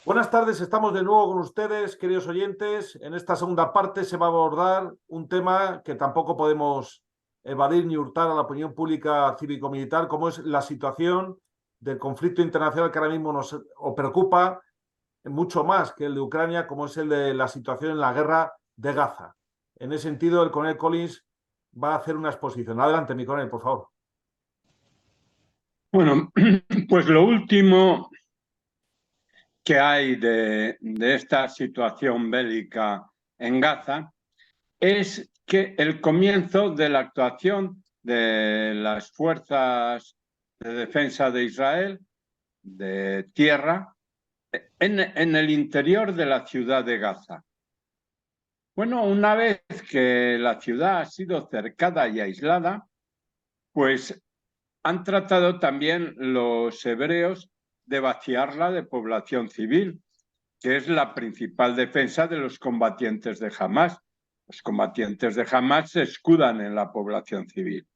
Buenas tardes, estamos de nuevo con ustedes, queridos oyentes. En esta segunda parte se va a abordar un tema que tampoco podemos evadir ni hurtar a la opinión pública cívico-militar, como es la situación del conflicto internacional que ahora mismo nos preocupa mucho más que el de Ucrania, como es el de la situación en la guerra de Gaza. En ese sentido, el coronel Collins va a hacer una exposición. Adelante, mi coronel, por favor. Bueno, pues lo último que hay de esta situación bélica en Gaza es que el comienzo de la actuación de las fuerzas de defensa de Israel, de tierra, en el interior de la ciudad de Gaza. Bueno, una vez que la ciudad ha sido cercada y aislada, pues han tratado también los hebreos de vaciarla de población civil, que es la principal defensa de los combatientes de Hamás. Los combatientes de Hamás se escudan en la población civil.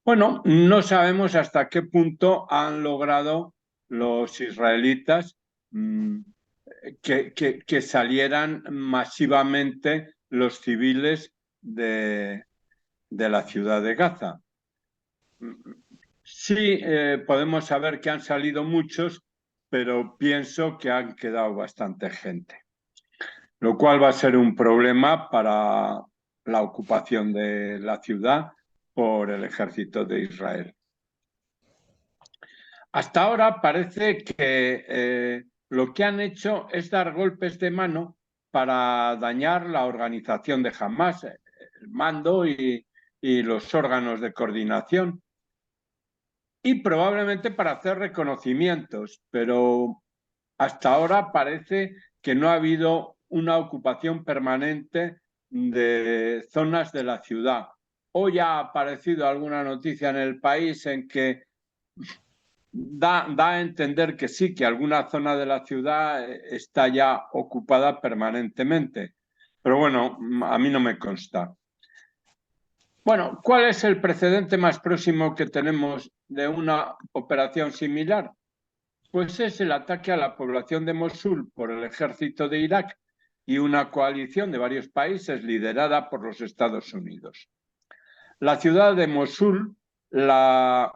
Bueno, no sabemos hasta qué punto han logrado los israelitas que salieran masivamente los civiles de la ciudad de Gaza. Sí, podemos saber que han salido muchos, pero pienso que han quedado bastante gente, lo cual va a ser un problema para la ocupación de la ciudad por el ejército de Israel. Hasta ahora parece que lo que han hecho es dar golpes de mano para dañar la organización de Hamás, el mando y los órganos de coordinación, y probablemente para hacer reconocimientos, pero hasta ahora parece que no ha habido una ocupación permanente de zonas de la ciudad. Hoy ha aparecido alguna noticia en el país en que da a entender que sí, que alguna zona de la ciudad está ya ocupada permanentemente. Pero bueno, a mí no me consta. Bueno, ¿cuál es el precedente más próximo que tenemos de una operación similar? Pues es el ataque a la población de Mosul por el ejército de Irak y una coalición de varios países liderada por los Estados Unidos. La ciudad de Mosul la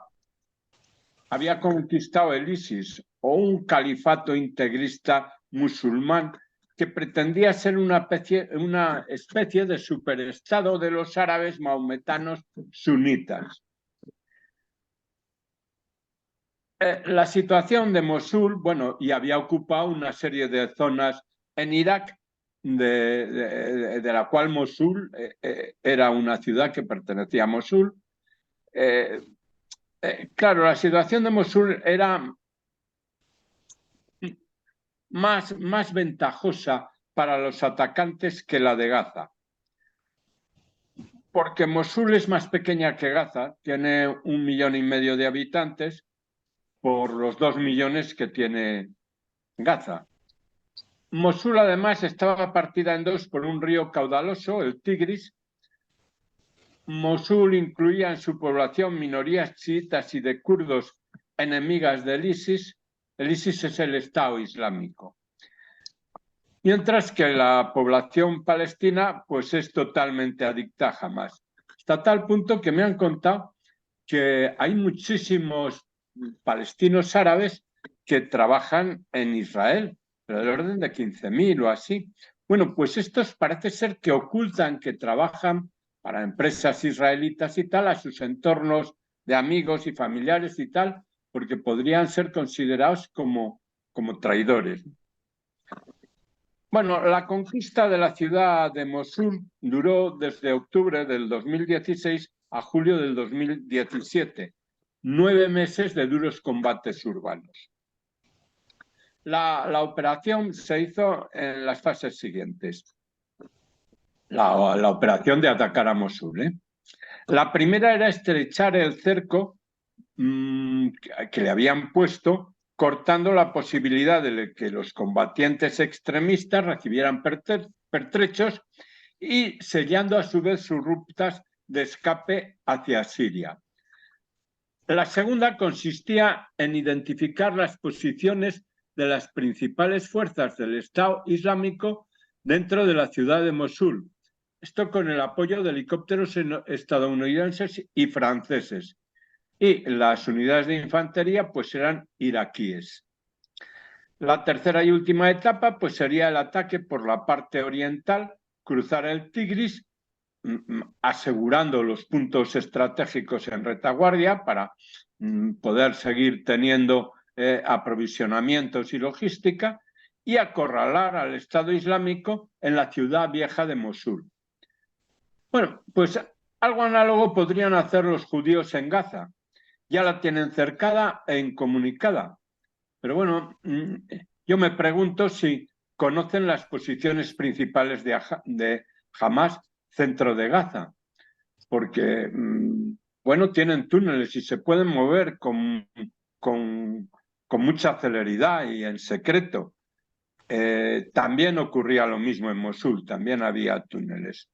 había conquistado el ISIS, o un califato integrista musulmán que pretendía ser una especie de superestado de los árabes maometanos sunitas. La situación de Mosul, bueno, y había ocupado una serie de zonas en Irak, de la cual Mosul era una ciudad que pertenecía a Mosul. Claro, la situación de Mosul era más ventajosa para los atacantes que la de Gaza, porque Mosul es más pequeña que Gaza, tiene 1,5 millones de habitantes por los 2 millones que tiene Gaza. Mosul además estaba partida en dos por un río caudaloso, el Tigris. Mosul incluía en su población minorías chiitas y de kurdos enemigas del ISIS. El ISIS es el Estado Islámico. Mientras que la población palestina pues es totalmente adicta a Hamás. Hasta tal punto que me han contado que hay muchísimos palestinos árabes que trabajan en Israel, pero del orden de 15.000 o así. Bueno, pues estos parece ser que ocultan que trabajan para empresas israelitas y tal, a sus entornos de amigos y familiares y tal, porque podrían ser considerados como traidores. Bueno, la conquista de la ciudad de Mosul duró desde octubre del 2016 a julio del 2017, 9 meses de duros combates urbanos. La operación se hizo en las fases siguientes. La operación de atacar a Mosul. La primera era estrechar el cerco que le habían puesto, cortando la posibilidad de que los combatientes extremistas recibieran pertrechos y sellando a su vez sus rutas de escape hacia Siria. La segunda consistía en identificar las posiciones de las principales fuerzas del Estado Islámico dentro de la ciudad de Mosul. Esto con el apoyo de helicópteros estadounidenses y franceses. Y las unidades de infantería pues eran iraquíes. La tercera y última etapa pues sería el ataque por la parte oriental, cruzar el Tigris, asegurando los puntos estratégicos en retaguardia para poder seguir teniendo aprovisionamientos y logística, y acorralar al Estado Islámico en la ciudad vieja de Mosul. Bueno, pues algo análogo podrían hacer los judíos en Gaza. Ya la tienen cercada e incomunicada. Pero bueno, yo me pregunto si conocen las posiciones principales de Hamás, centro de Gaza, porque, bueno, tienen túneles y se pueden mover con mucha celeridad y en secreto. También ocurría lo mismo en Mosul, también había túneles.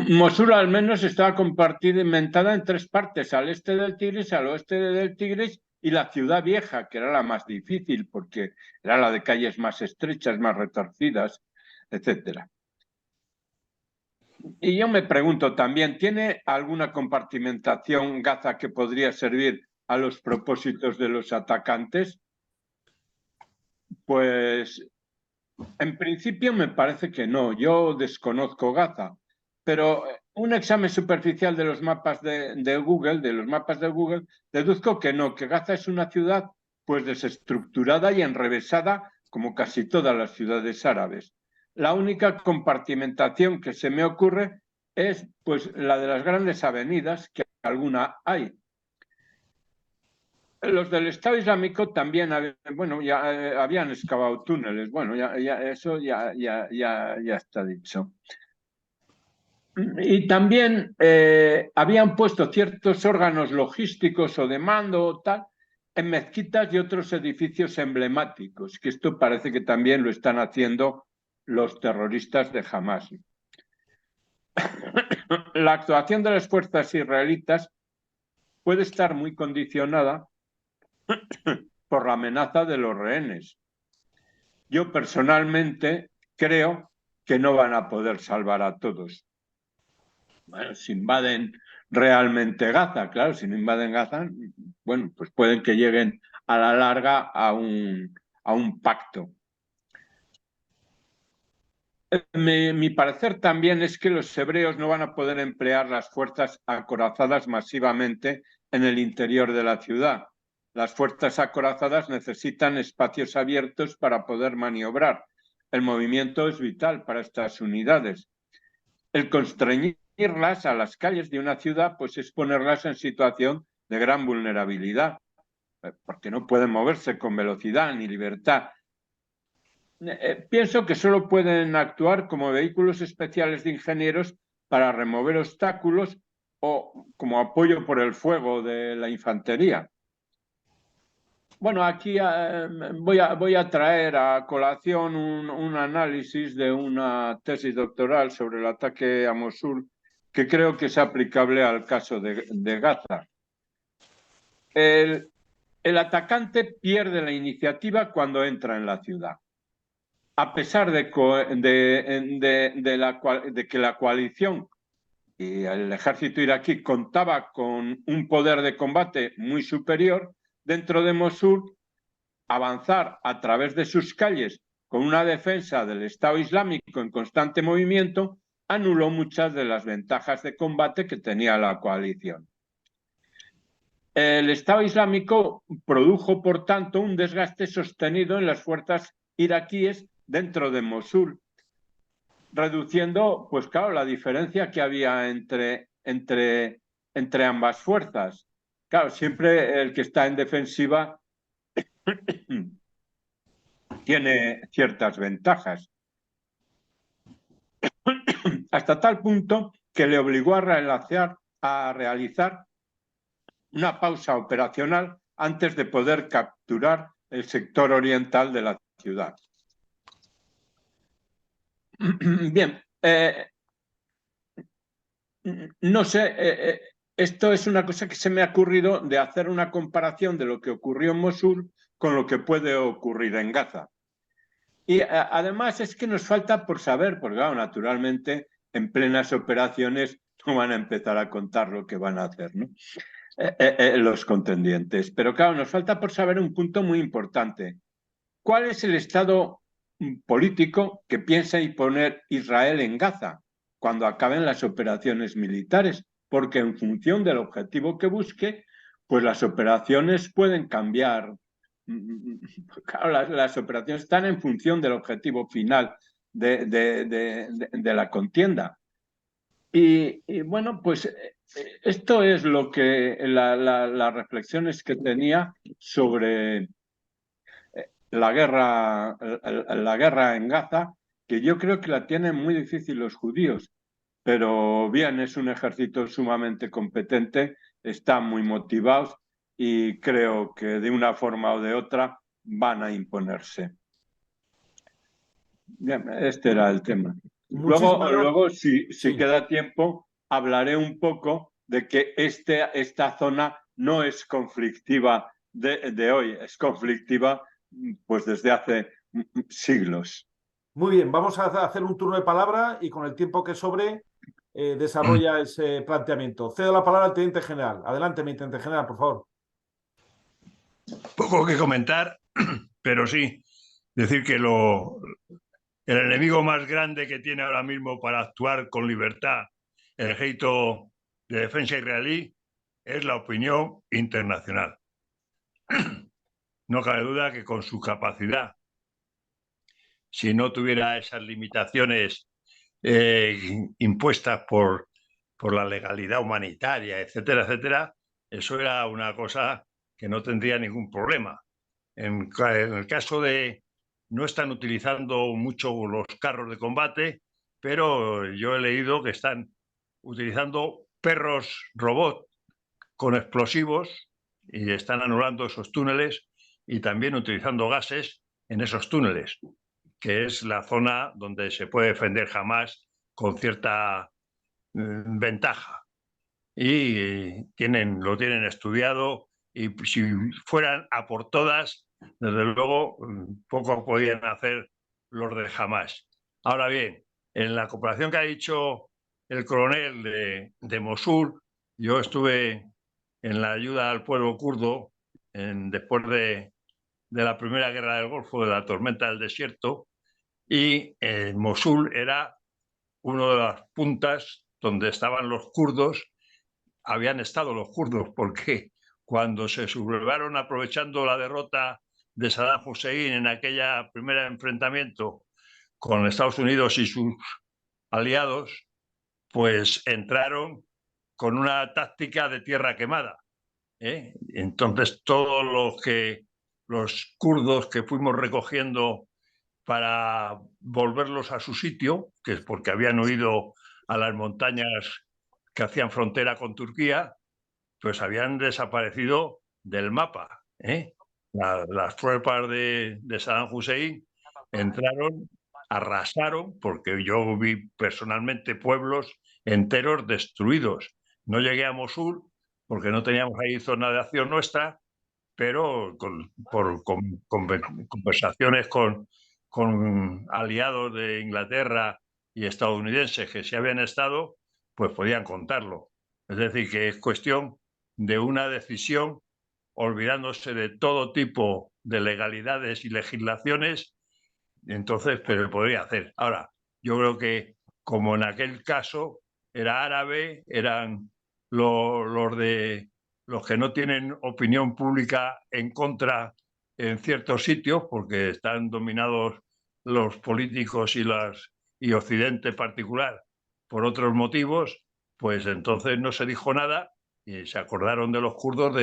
Mosul al menos estaba compartimentada en tres partes: al este del Tigris, al oeste del Tigris y la ciudad vieja, que era la más difícil porque era la de calles más estrechas, más retorcidas, etcétera. Y yo me pregunto también, ¿tiene alguna compartimentación Gaza que podría servir a los propósitos de los atacantes? Pues en principio me parece que no. Yo desconozco Gaza, pero un examen superficial de los mapas de Google, deduzco que no, que Gaza es una ciudad pues desestructurada y enrevesada como casi todas las ciudades árabes. La única compartimentación que se me ocurre es pues la de las grandes avenidas, que alguna hay. Los del Estado Islámico también, bueno, ya habían excavado túneles. Bueno, eso ya está dicho. Y también habían puesto ciertos órganos logísticos o de mando o tal en mezquitas y otros edificios emblemáticos, que esto parece que también lo están haciendo los terroristas de Hamás. La actuación de las fuerzas israelitas puede estar muy condicionada por la amenaza de los rehenes. Yo personalmente creo que no van a poder salvar a todos. Bueno, si invaden realmente Gaza, claro, si no invaden Gaza, bueno, pues pueden que lleguen a la larga a un pacto. Mi parecer también es que los hebreos no van a poder emplear las fuerzas acorazadas masivamente en el interior de la ciudad. Las fuerzas acorazadas necesitan espacios abiertos para poder maniobrar. El movimiento es vital para estas unidades. El constreñirlas a las calles de una ciudad pues es ponerlas en situación de gran vulnerabilidad, porque no pueden moverse con velocidad ni libertad. Pienso que solo pueden actuar como vehículos especiales de ingenieros para remover obstáculos o como apoyo por el fuego de la infantería. Bueno, aquí voy a traer a colación un análisis de una tesis doctoral sobre el ataque a Mosul que creo que es aplicable al caso de Gaza. El atacante pierde la iniciativa cuando entra en la ciudad. A pesar de que la coalición y el ejército iraquí contaba con un poder de combate muy superior, dentro de Mosul, avanzar a través de sus calles con una defensa del Estado Islámico en constante movimiento anuló muchas de las ventajas de combate que tenía la coalición. El Estado Islámico produjo, por tanto, un desgaste sostenido en las fuerzas iraquíes dentro de Mosul, reduciendo, pues claro, la diferencia que había entre ambas fuerzas. Claro, siempre el que está en defensiva tiene ciertas ventajas. Hasta tal punto que le obligó a realizar una pausa operacional antes de poder capturar el sector oriental de la ciudad. Bien, no sé, esto es una cosa que se me ha ocurrido de hacer una comparación de lo que ocurrió en Mosul con lo que puede ocurrir en Gaza. Y además es que nos falta por saber, porque claro, naturalmente en plenas operaciones no van a empezar a contar lo que van a hacer, ¿no? Los contendientes. Pero claro, nos falta por saber un punto muy importante. ¿Cuál es el estado político que piensa imponer Israel en Gaza cuando acaben las operaciones militares? Porque en función del objetivo que busque, pues las operaciones pueden cambiar. Claro, las operaciones están en función del objetivo final de la contienda. Y bueno, pues esto es lo que las reflexiones que tenía sobre la guerra en Gaza, que yo creo que la tienen muy difícil los judíos, pero bien, es un ejército sumamente competente, están muy motivados y creo que de una forma o de otra van a imponerse. Bien, este era el tema. Muchísimas gracias. Luego si Sí. queda tiempo, hablaré un poco de que esta zona no es conflictiva de hoy, es conflictiva pues desde hace siglos. Muy bien, vamos a hacer un turno de palabra y con el tiempo que sobre desarrolla ese planteamiento. Cedo la palabra al teniente general. Adelante, mi teniente general, por favor. Poco que comentar, pero sí decir que el enemigo más grande que tiene ahora mismo para actuar con libertad el ejército de defensa israelí es la opinión internacional. No cabe duda que con su capacidad, si no tuviera esas limitaciones impuestas por la legalidad humanitaria, etcétera, etcétera, eso era una cosa que no tendría ningún problema. En el caso de no están utilizando mucho los carros de combate, pero yo he leído que están utilizando perros robot con explosivos y están anulando esos túneles y también utilizando gases en esos túneles, que es la zona donde se puede defender jamás con cierta ventaja. Y lo tienen estudiado y si fueran a por todas, desde luego poco podían hacer los de Hamás. Ahora bien, en la comparación que ha dicho el coronel de Mosul, yo estuve en la ayuda al pueblo kurdo después de la primera guerra del Golfo, de la tormenta del desierto, y Mosul era una de las puntas donde estaban los kurdos, habían estado los kurdos, porque cuando se sublevaron aprovechando la derrota de Saddam Hussein en aquella primer enfrentamiento con Estados Unidos y sus aliados, pues entraron con una táctica de tierra quemada. Entonces todos los kurdos que fuimos recogiendo para volverlos a su sitio, que es porque habían huido a las montañas que hacían frontera con Turquía, pues habían desaparecido del mapa. Las tropas de Saddam Hussein entraron, arrasaron, porque yo vi personalmente pueblos enteros destruidos. No llegué a Mosul porque no teníamos ahí zona de acción nuestra, pero por conversaciones con aliados de Inglaterra y estadounidenses que sí habían estado, pues podían contarlo. Es decir, que es cuestión de una decisión olvidándose de todo tipo de legalidades y legislaciones, entonces, pero podría hacer. Ahora, yo creo que como en aquel caso era árabe, eran los que no tienen opinión pública en contra en ciertos sitios, porque están dominados los políticos y Occidente en particular por otros motivos, pues entonces no se dijo nada y se acordaron de los kurdos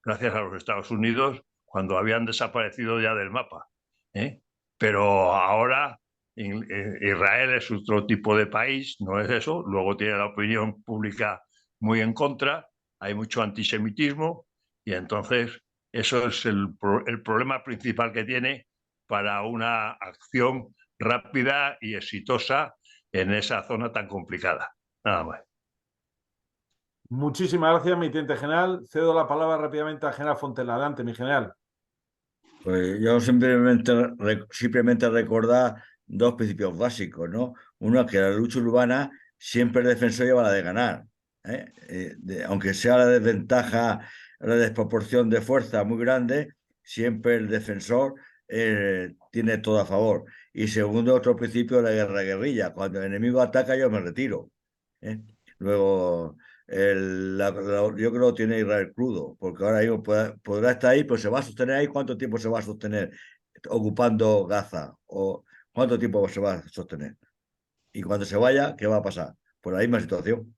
gracias a los Estados Unidos cuando habían desaparecido ya del mapa. Pero ahora Israel es otro tipo de país, no es eso, luego tiene la opinión pública muy en contra, hay mucho antisemitismo y entonces eso es el problema principal que tiene para una acción rápida y exitosa en esa zona tan complicada. Nada más. Muchísimas gracias, mi teniente general. Cedo la palabra rápidamente al general Fontela. Adelante, mi general. Pues yo simplemente recordar dos principios básicos, ¿no? Uno es que la lucha urbana siempre el defensor lleva la de ganar, ¿eh? Aunque sea la desventaja, la desproporción de fuerza muy grande, siempre el defensor tiene todo a favor. Y segundo, otro principio, la guerra-guerrilla. Cuando el enemigo ataca, yo me retiro, ¿eh? Luego, yo creo que tiene Israel crudo, porque ahora mismo podrá estar ahí, pero se va a sostener ahí. ¿Cuánto tiempo se va a sostener ocupando Gaza? ¿O cuánto tiempo se va a sostener? Y cuando se vaya, ¿qué va a pasar? Pues la misma situación.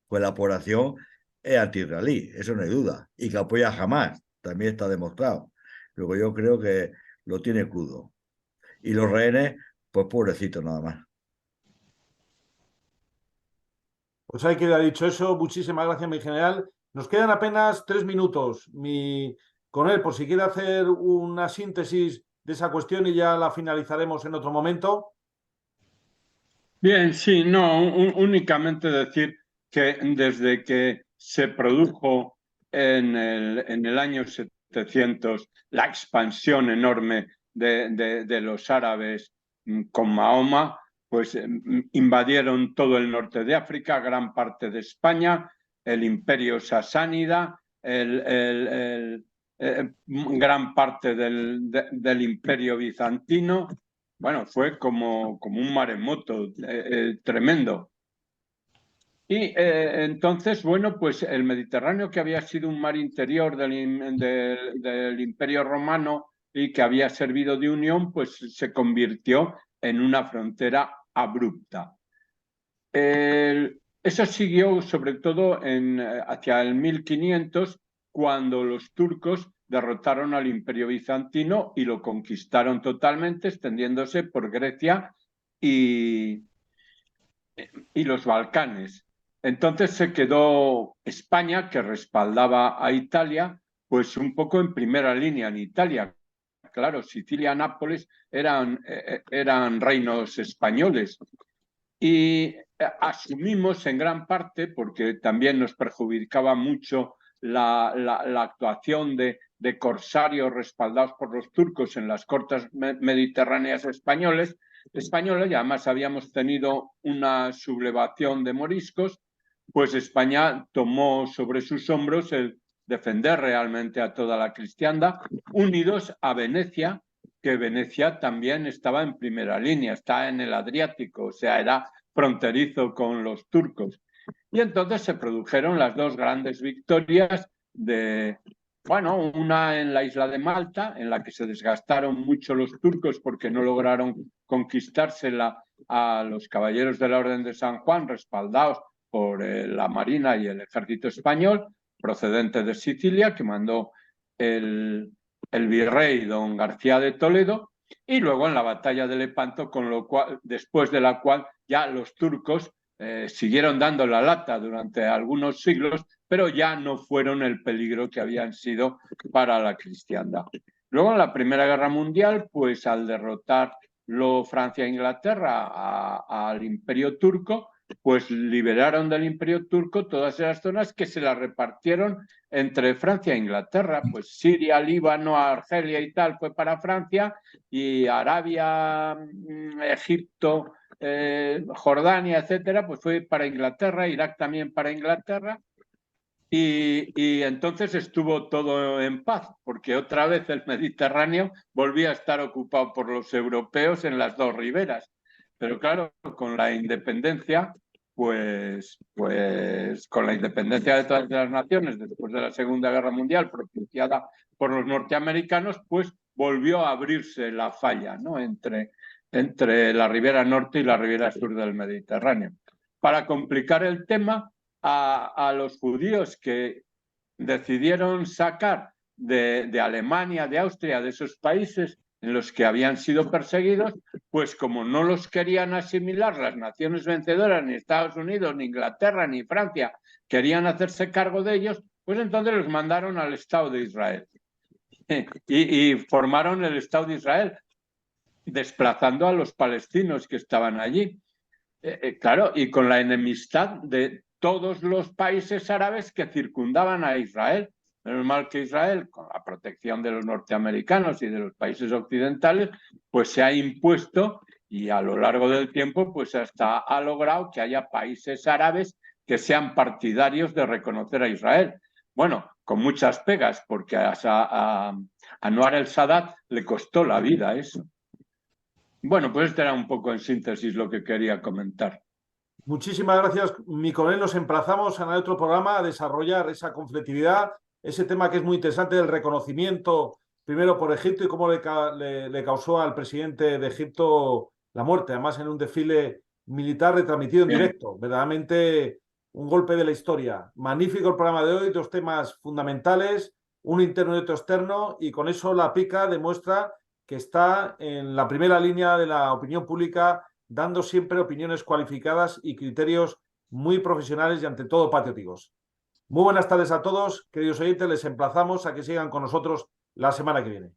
Pues la población es anti-israelí, eso no hay duda. Y que apoya a Hamas, también está demostrado. Luego yo creo que lo tiene crudo. Y los rehenes, pues pobrecitos nada más. Pues ahí queda dicho eso. Muchísimas gracias, mi general. Nos quedan apenas 3 minutos. Con él, por si quiere hacer una síntesis de esa cuestión y ya la finalizaremos en otro momento. Bien, sí, no, únicamente decir que desde que se produjo en el año 700 la expansión enorme de los árabes con Mahoma, pues invadieron todo el norte de África, gran parte de España, el imperio sasánida, gran parte del imperio bizantino. Bueno, fue como un maremoto tremendo. Y entonces, bueno, pues el Mediterráneo, que había sido un mar interior del Imperio Romano y que había servido de unión, pues se convirtió en una frontera abrupta. Eso siguió sobre todo hacia el 1500, cuando los turcos derrotaron al Imperio Bizantino y lo conquistaron totalmente, extendiéndose por Grecia y los Balcanes. Entonces se quedó España, que respaldaba a Italia, pues un poco en primera línea en Italia. Claro, Sicilia y Nápoles eran reinos españoles. Y asumimos en gran parte, porque también nos perjudicaba mucho la actuación de corsarios respaldados por los turcos en las costas mediterráneas españolas, y además habíamos tenido una sublevación de moriscos, pues España tomó sobre sus hombros el defender realmente a toda la cristiandad, unidos a Venecia, que Venecia también estaba en primera línea, está en el Adriático, o sea, era fronterizo con los turcos. Y entonces se produjeron las dos grandes victorias una en la isla de Malta, en la que se desgastaron mucho los turcos porque no lograron conquistársela a los caballeros de la Orden de San Juan, respaldados por la Marina y el ejército español, procedente de Sicilia, que mandó el virrey don García de Toledo, y luego en la batalla de Lepanto, después de la cual ya los turcos siguieron dando la lata durante algunos siglos, pero ya no fueron el peligro que habían sido para la cristiandad. Luego en la Primera Guerra Mundial, pues al derrotar Francia e Inglaterra al Imperio Turco, pues liberaron del Imperio Turco todas esas zonas que se las repartieron entre Francia e Inglaterra. Pues Siria, Líbano, Argelia y tal fue para Francia, y Arabia, Egipto, Jordania, etcétera, pues fue para Inglaterra, Irak también para Inglaterra. Y entonces estuvo todo en paz, porque otra vez el Mediterráneo volvía a estar ocupado por los europeos en las dos riberas. Pero claro, con la independencia, pues con la independencia de todas las naciones después de la Segunda Guerra Mundial, propiciada por los norteamericanos, pues volvió a abrirse la falla, ¿no?, entre la ribera norte y la ribera sur del Mediterráneo. Para complicar el tema, a los judíos que decidieron sacar de Alemania, de Austria, de esos países en los que habían sido perseguidos, pues como no los querían asimilar las naciones vencedoras, ni Estados Unidos, ni Inglaterra, ni Francia, querían hacerse cargo de ellos, pues entonces los mandaron al Estado de Israel. Y formaron el Estado de Israel, desplazando a los palestinos que estaban allí. Claro, y con la enemistad de todos los países árabes que circundaban a Israel. Menos mal que Israel, con la protección de los norteamericanos y de los países occidentales, pues se ha impuesto y a lo largo del tiempo pues hasta ha logrado que haya países árabes que sean partidarios de reconocer a Israel. Bueno, con muchas pegas, porque a Anwar el-Sadat le costó la vida eso. Bueno, pues este era un poco en síntesis lo que quería comentar. Muchísimas gracias, mi coronel. Nos emplazamos en otro programa a desarrollar esa conflictividad, ese tema que es muy interesante del reconocimiento, primero por Egipto y cómo le causó al presidente de Egipto la muerte, además en un desfile militar retransmitido en directo. Verdaderamente un golpe de la historia. Magnífico el programa de hoy, dos temas fundamentales, uno interno y otro externo, y con eso la PICA demuestra que está en la primera línea de la opinión pública, dando siempre opiniones cualificadas y criterios muy profesionales y ante todo patrióticos. Muy buenas tardes a todos, queridos oyentes, les emplazamos a que sigan con nosotros la semana que viene.